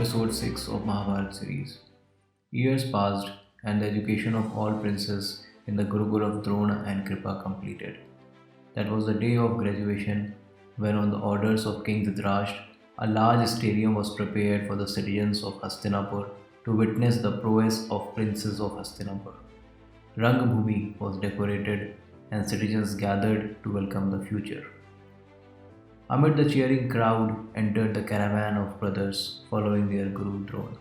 Episode 6 of Mahabharata series. Years passed, and the education of all princes in the Gurukul of Drona and Kripa completed. That was the day of graduation, when, on the orders of King Dhritarashtra, a large stadium was prepared for the citizens of Hastinapur to witness the prowess of princes of Hastinapur. Rangbhumi was decorated, and citizens gathered to welcome the future. Amid the cheering crowd entered the caravan of brothers following their Guru Drona.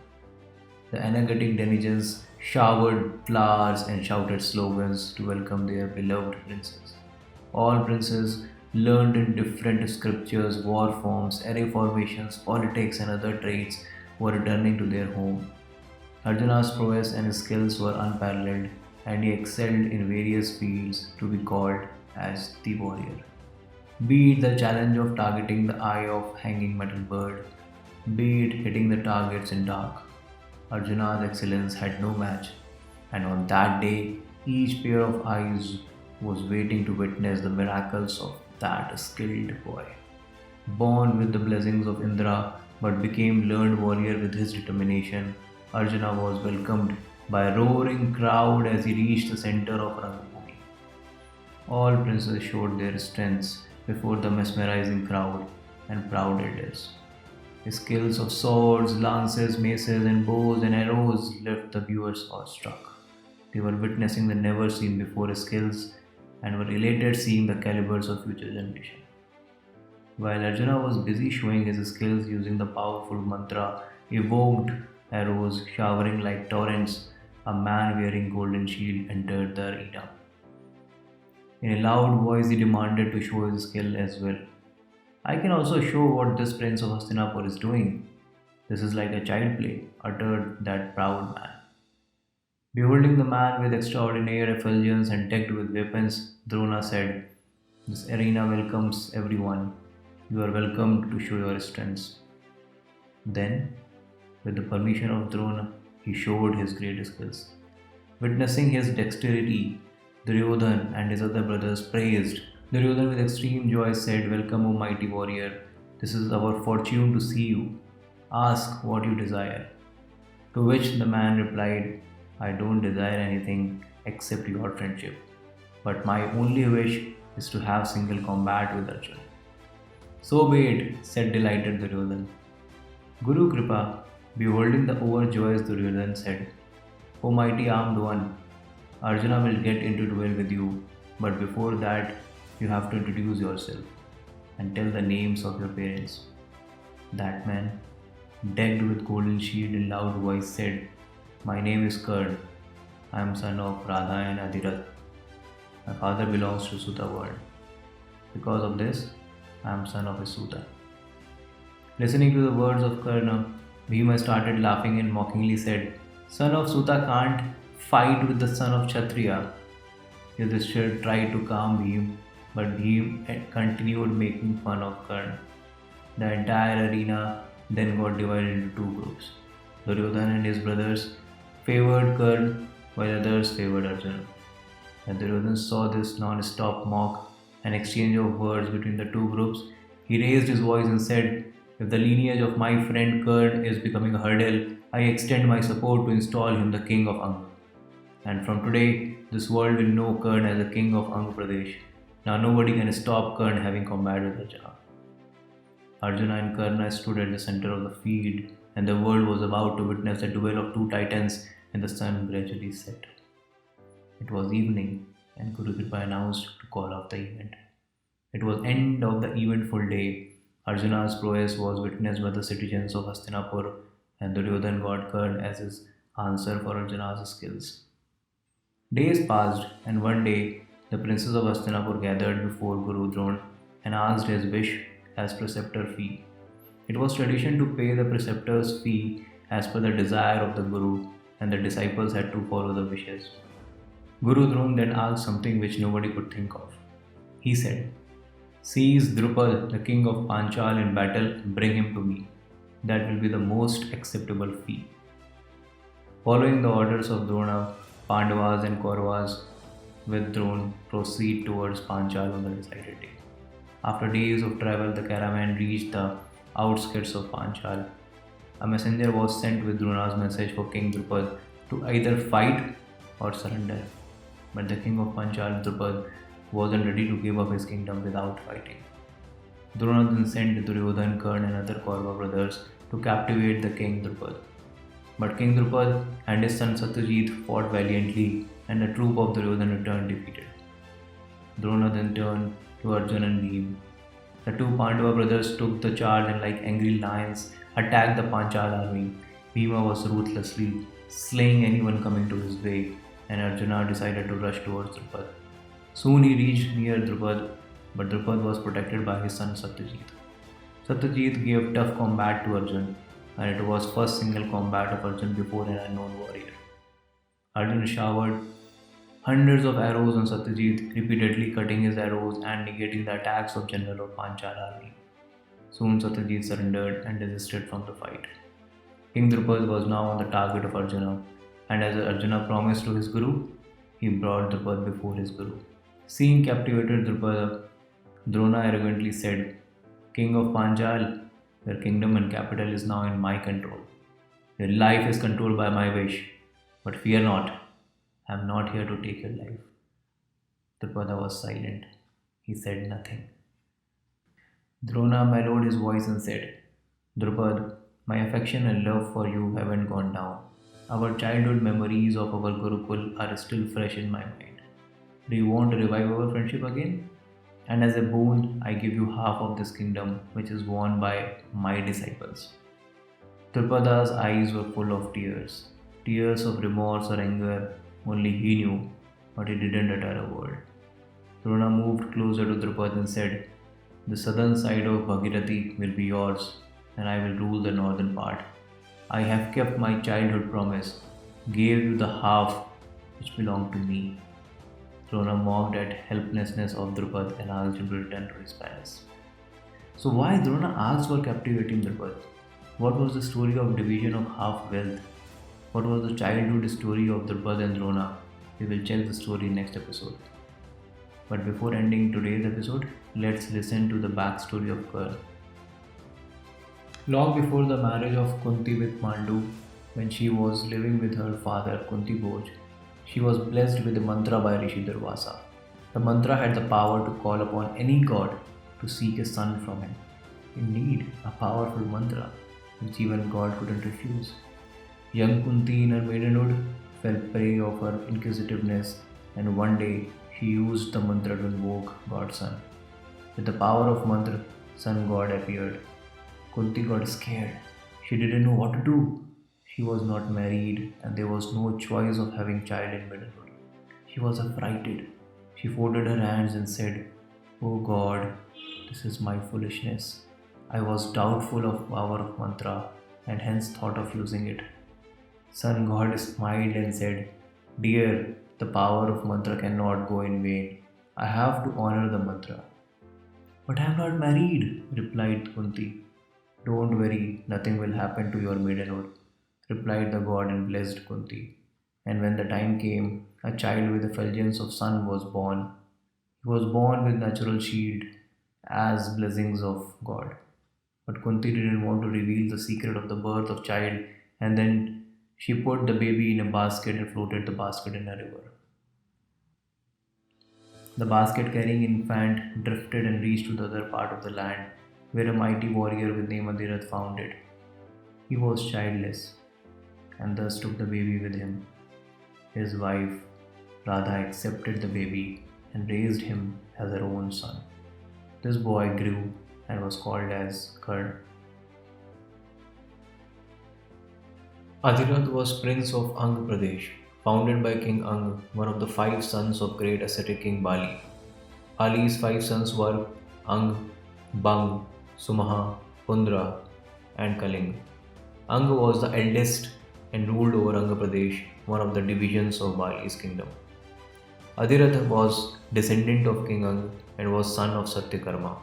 The energetic denizens showered flowers and shouted slogans to welcome their beloved princes. All princes learned in different scriptures, war forms, array formations, politics, and other trades were returning to their home. Arjuna's prowess and skills were unparalleled, and he excelled in various fields to be called as the warrior. Be it the challenge of targeting the eye of hanging metal bird, be it hitting the targets in dark, Arjuna's excellence had no match, and on that day each pair of eyes was waiting to witness the miracles of that skilled boy. Born with the blessings of Indra but became learned warrior with his determination, Arjuna was welcomed by a roaring crowd as he reached the center of Rangbhumi. All princes showed their strengths before the mesmerizing crowd and proud elders. His skills of swords, lances, maces, and bows and arrows left the viewers awestruck. They were witnessing the never seen before skills and were elated seeing the calibers of future generation. While Arjuna was busy showing his skills using the powerful mantra evoked arrows showering like torrents, a man wearing golden shield entered the arena. In a loud voice, he demanded to show his skill as well. I can also show what this prince of Hastinapur is doing. This is like a child play, uttered that proud man. Beholding the man with extraordinary effulgence and decked with weapons, Drona said, "This arena welcomes everyone. You are welcome to show your strengths." Then, with the permission of Drona, he showed his great skills. Witnessing his dexterity, Duryodhana and his other brothers praised. Duryodhana with extreme joy said, "Welcome, O mighty warrior. This is our fortune to see you. Ask what you desire." To which the man replied, "I don't desire anything except your friendship. But my only wish is to have single combat with Arjuna." "So be it," said delighted Duryodhana. Guru Kripa, beholding the overjoyed Duryodhana, said, "O mighty armed one, Arjuna will get into duel with you, but before that, you have to introduce yourself and tell the names of your parents." That man, decked with golden shield in loud voice, said, "My name is Karna. I am son of Radha and Adhirath. My father belongs to Suta world. Because of this, I am son of a Suta." Listening to the words of Karna, Bhima started laughing and mockingly said, "Son of Suta can't fight with the son of Kshatriya." Yudhishthir tried to calm Bhim, but Bhim continued making fun of Karna. The entire arena then got divided into two groups. Duryodhana and his brothers favored Karna, while others favored Arjuna. When Duryodhana saw this non-stop mock and exchange of words between the two groups, he raised his voice and said, "If the lineage of my friend Karna is becoming a hurdle, I extend my support to install him the king of Anga. And from today, this world will know Karna as the king of Anga Pradesh. Now nobody can stop Karna having combat with Arjuna." Arjuna and Karna stood at the center of the field, and the world was about to witness the duel of two titans, and the sun gradually set. It was evening, and Guru Kripa announced to call off the event. It was end of the eventful day. Arjuna's prowess was witnessed by the citizens of Hastinapur, and Duryodhana got Karna as his answer for Arjuna's skills. Days passed, and one day the princes of Hastinapur gathered before Guru Drona and asked his wish as preceptor fee. It was tradition to pay the preceptor's fee as per the desire of the Guru, and the disciples had to follow the wishes. Guru Drona then asked something which nobody could think of. He said, "Seize Drupada, the king of Panchal, in battle and bring him to me. That will be the most acceptable fee." Following the orders of Drona, Pandavas and Kauravas with Drona proceed towards Panchal on the decided day. After days of travel, the caravan reached the outskirts of Panchal. A messenger was sent with Drona's message for King Drupada to either fight or surrender. But the king of Panchal, Drupada, wasn't ready to give up his kingdom without fighting. Drona then sent Duryodhana, Karna, and other Kaurava brothers to captivate the king Drupada. But King Drupada and his son Satyajit fought valiantly, and the troop of Duryodhana returned defeated. Drona then turned to Arjuna and Bhim. The two Pandava brothers took the charge and, like angry lions, attacked the Panchal army. Bhima was ruthlessly slaying anyone coming to his way, and Arjuna decided to rush towards Drupada. Soon he reached near Drupada, but Drupada was protected by his son Satyajit. Satyajit gave tough combat to Arjuna, and it was first single combat of Arjuna before an unknown warrior. Arjuna showered hundreds of arrows on Satyajit, repeatedly cutting his arrows and negating the attacks of general of Panchal army. Soon Satyajit surrendered and desisted from the fight. King Drupada was now on the target of Arjuna, and as Arjuna promised to his guru, he brought Drupada before his guru. Seeing captivated Drupada, Drona arrogantly said, King of Panchal, your kingdom and capital is now in my control. Your life is controlled by my wish. But fear not, I am not here to take your life. Drupada was silent. He said nothing. Drona mellowed his voice and said, Drupad, my affection and love for you haven't gone down. Our childhood memories of our Gurukul are still fresh in my mind. Do you want to revive our friendship again? And as a boon, I give you half of this kingdom, which is won by my disciples. Drupada's eyes were full of tears. Tears of remorse or anger, only he knew, but he didn't utter a word. Drona moved closer to Drupad and said, The southern side of Bhagirathi will be yours, and I will rule the northern part. I have kept my childhood promise, gave you the half which belonged to me. Drona mocked at helplessness of Drupad and asked him to return to his palace. So why Drona asked for captivating Drupad? What was the story of division of half wealth? What was the childhood story of Drupad and Drona? We will check the story next episode. But before ending today's episode, let's listen to the backstory of Karna. Long before the marriage of Kunti with Pandu, when she was living with her father Kunti Bhoj, she was blessed with a mantra by Rishi Durvasa. The mantra had the power to call upon any god to seek a son from him. Indeed, a powerful mantra, which even God couldn't refuse. Young Kunti in her maidenhood fell prey of her inquisitiveness, and one day she used the mantra to invoke God's son. With the power of mantra, sun god appeared. Kunti got scared. She didn't know what to do. She was not married, and there was no choice of having child in maidenhood. She was affrighted. She folded her hands and said, "Oh God, this is my foolishness. I was doubtful of power of mantra and hence thought of using it." Sun God smiled and said, "Dear, the power of mantra cannot go in vain. I have to honor the mantra." "But I am not married," replied Kunti. "Don't worry, nothing will happen to your maidenhood," replied the god and blessed Kunti. And when the time came, a child with the effulgence of sun was born. He was born with natural shield as blessings of God. But Kunti didn't want to reveal the secret of the birth of child, and then she put the baby in a basket and floated the basket in a river. The basket carrying infant drifted and reached to the other part of the land, where a mighty warrior with name Adirath found it. He was childless, and thus took the baby with him. His wife, Radha, accepted the baby and raised him as her own son. This boy grew and was called as Karna. Adirath was prince of Ang Pradesh, founded by King Ang, one of the 5 sons of great ascetic King Bali. Ali's 5 sons were Ang, Bang, Sumaha, Pundra, and Kaling. Ang was the eldest and ruled over Anga Pradesh, one of the divisions of Bali's kingdom. Adirath was descendant of King Ang and was son of Satyakarma.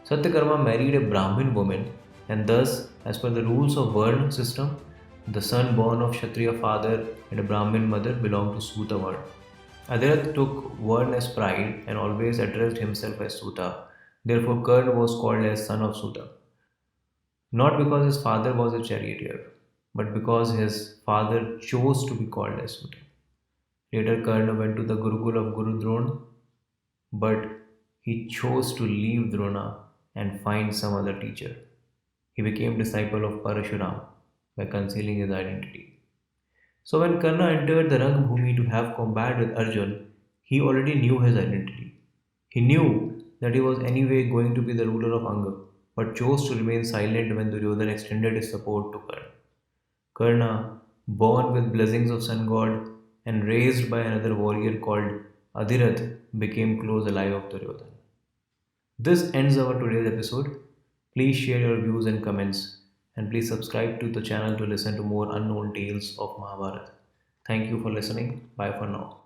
Satyakarma married a Brahmin woman, and thus, as per the rules of Varna system, the son born of Kshatriya father and a Brahmin mother belonged to Suta Varna. Adirath took Varna as pride and always addressed himself as Suta. Therefore, Karna was called as son of Suta. not because his father was a charioteer, but because his father chose to be called as suitor. Later, Karna went to the Gurukul of Guru Drona, but he chose to leave Drona and find some other teacher. He became disciple of Parashuram by concealing his identity. So when Karna entered the Rangbhumi to have combat with Arjun, he already knew his identity. He knew that he was anyway going to be the ruler of Anga, but chose to remain silent when Duryodhana extended his support to Karna. Karna, born with blessings of sun god and raised by another warrior called Adhirath, became close ally of Duryodhana. This ends our today's episode. Please share your views and comments, and please subscribe to the channel to listen to more unknown tales of Mahabharata. Thank you for listening. Bye for now.